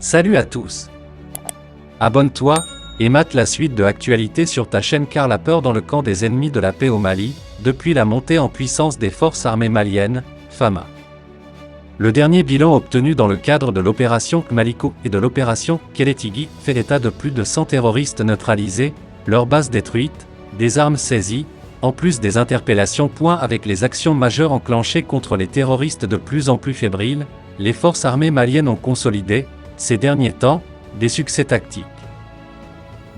Salut à tous. Abonne-toi et mate la suite de actualité sur ta chaîne car la peur dans le camp des ennemis de la paix au Mali, depuis la montée en puissance des forces armées maliennes, FAMA. Le dernier bilan obtenu dans le cadre de l'opération Maliko et de l'opération Kélétigui fait état de plus de 100 terroristes neutralisés, leurs bases détruites, des armes saisies, en plus des interpellations. Avec les actions majeures enclenchées contre les terroristes de plus en plus fébriles, les forces armées maliennes ont consolidé, ces derniers temps, des succès tactiques.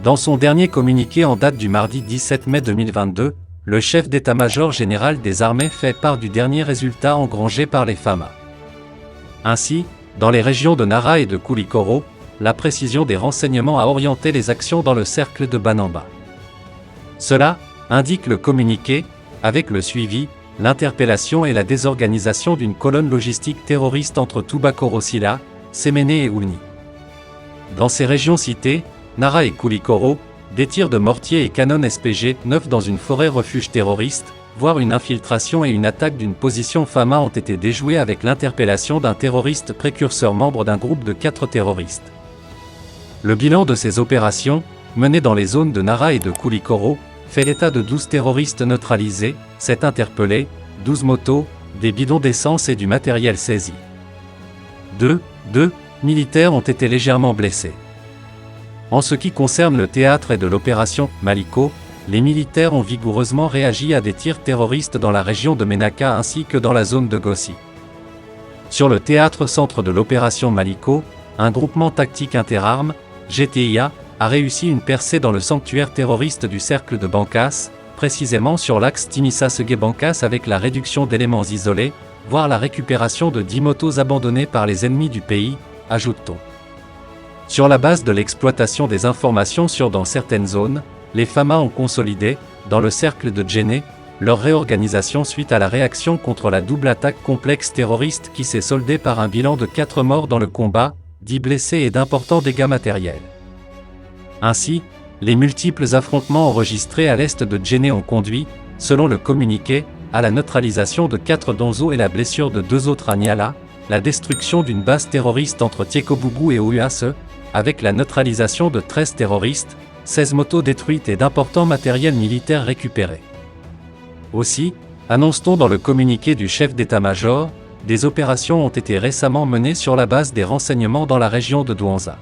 Dans son dernier communiqué en date du mardi 17 mai 2022, le chef d'état-major général des armées fait part du dernier résultat engrangé par les FAMA. Ainsi, dans les régions de Nara et de Koulikoro, la précision des renseignements a orienté les actions dans le cercle de Banamba. Cela, indique le communiqué, avec le suivi, l'interpellation et la désorganisation d'une colonne logistique terroriste entre Toubakoro-Sila, Séméné et Oulni. Dans ces régions citées, Nara et Koulikoro, des tirs de mortier et canon SPG-9 dans une forêt refuge terroriste, voire une infiltration et une attaque d'une position FAMA ont été déjoués avec l'interpellation d'un terroriste précurseur membre d'un groupe de 4 terroristes. Le bilan de ces opérations, menées dans les zones de Nara et de Koulikoro, fait l'état de 12 terroristes neutralisés, 7 interpellés, 12 motos, des bidons d'essence et du matériel saisi. 2 militaires ont été légèrement blessés. En ce qui concerne le théâtre et de l'opération Maliko, les militaires ont vigoureusement réagi à des tirs terroristes dans la région de Ménaka ainsi que dans la zone de Gossi. Sur le théâtre centre de l'opération Maliko, un groupement tactique interarmes, GTIA, a réussi une percée dans le sanctuaire terroriste du cercle de Bankas, précisément sur l'axe Timissa-Segué-Bankas avec la réduction d'éléments isolés, voire la récupération de 10 motos abandonnées par les ennemis du pays, ajoute-t-on. Sur la base de l'exploitation des informations dans certaines zones, les FAMA ont consolidé, dans le cercle de Djenné, leur réorganisation suite à la réaction contre la double attaque complexe terroriste qui s'est soldée par un bilan de 4 morts dans le combat, 10 blessés et d'importants dégâts matériels. Ainsi, les multiples affrontements enregistrés à l'est de Djenné ont conduit, selon le communiqué, à la neutralisation de 4 Donzo et la blessure de 2 autres à Niala, la destruction d'une base terroriste entre Tiékobougou et Ouasse, avec la neutralisation de 13 terroristes, 16 motos détruites et d'importants matériels militaires récupérés. Aussi, annonce-t-on dans le communiqué du chef d'état-major, des opérations ont été récemment menées sur la base des renseignements dans la région de Douanza.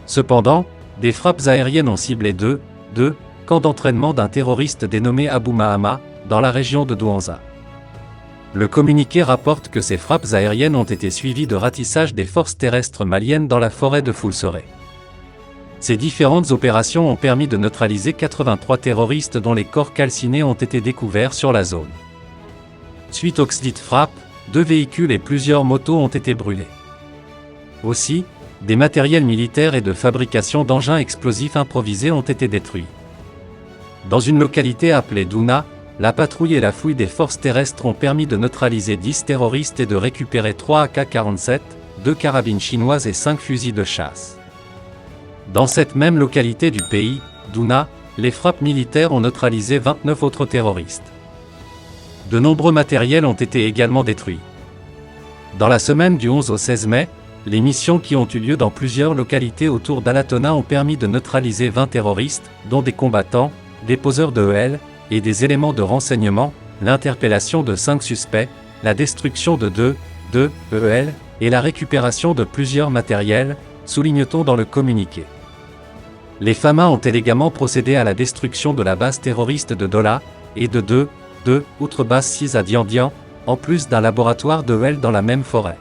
Cependant, des frappes aériennes ont ciblé deux camps d'entraînement d'un terroriste dénommé Abou Mahama, dans la région de Douanza. Le communiqué rapporte que ces frappes aériennes ont été suivies de ratissage des forces terrestres maliennes dans la forêt de Foulsoré. Ces différentes opérations ont permis de neutraliser 83 terroristes dont les corps calcinés ont été découverts sur la zone. Suite aux dites frappes, 2 véhicules et plusieurs motos ont été brûlés. Aussi, des matériels militaires et de fabrication d'engins explosifs improvisés ont été détruits. Dans une localité appelée Douna, la patrouille et la fouille des forces terrestres ont permis de neutraliser 10 terroristes et de récupérer 3 AK-47, 2 carabines chinoises et 5 fusils de chasse. Dans cette même localité du pays, Douna, les frappes militaires ont neutralisé 29 autres terroristes. De nombreux matériels ont été également détruits. Dans la semaine du 11 au 16 mai, les missions qui ont eu lieu dans plusieurs localités autour d'Alatona ont permis de neutraliser 20 terroristes, dont des combattants, des poseurs de EL, et des éléments de renseignement, l'interpellation de 5 suspects, la destruction de 2 EL, et la récupération de plusieurs matériels, souligne-t-on dans le communiqué. Les FAMA ont élégamment procédé à la destruction de la base terroriste de Dola, et de 2 autres bases 6 à Diandian, en plus d'un laboratoire de EL dans la même forêt.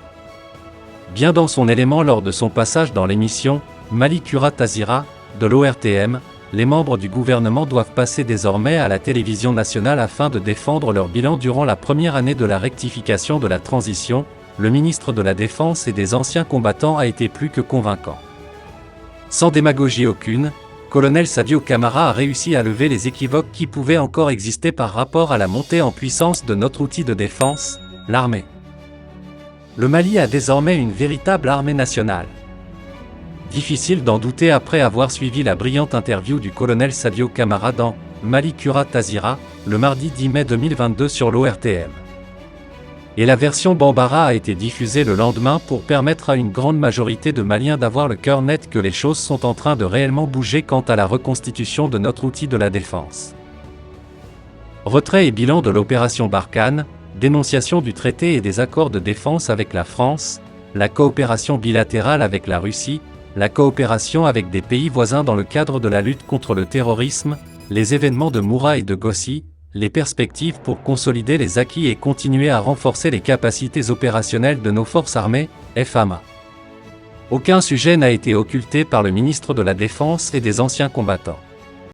Bien dans son élément lors de son passage dans l'émission Mali Kura Tazira de l'ORTM, les membres du gouvernement doivent passer désormais à la télévision nationale afin de défendre leur bilan durant la première année de la rectification de la transition. Le ministre de la Défense et des anciens combattants a été plus que convaincant. Sans démagogie aucune, Colonel Sadio Camara a réussi à lever les équivoques qui pouvaient encore exister par rapport à la montée en puissance de notre outil de défense, l'armée. Le Mali a désormais une véritable armée nationale. Difficile d'en douter après avoir suivi la brillante interview du colonel Sadio Camara dans Mali Kura Tazira, le mardi 10 mai 2022 sur l'ORTM. Et la version Bambara a été diffusée le lendemain pour permettre à une grande majorité de Maliens d'avoir le cœur net que les choses sont en train de réellement bouger quant à la reconstitution de notre outil de la défense. Retrait et bilan de l'opération Barkhane, dénonciation du traité et des accords de défense avec la France, la coopération bilatérale avec la Russie, la coopération avec des pays voisins dans le cadre de la lutte contre le terrorisme, les événements de Moura et de Gossi, les perspectives pour consolider les acquis et continuer à renforcer les capacités opérationnelles de nos forces armées, FAMA. Aucun sujet n'a été occulté par le ministre de la Défense et des anciens combattants.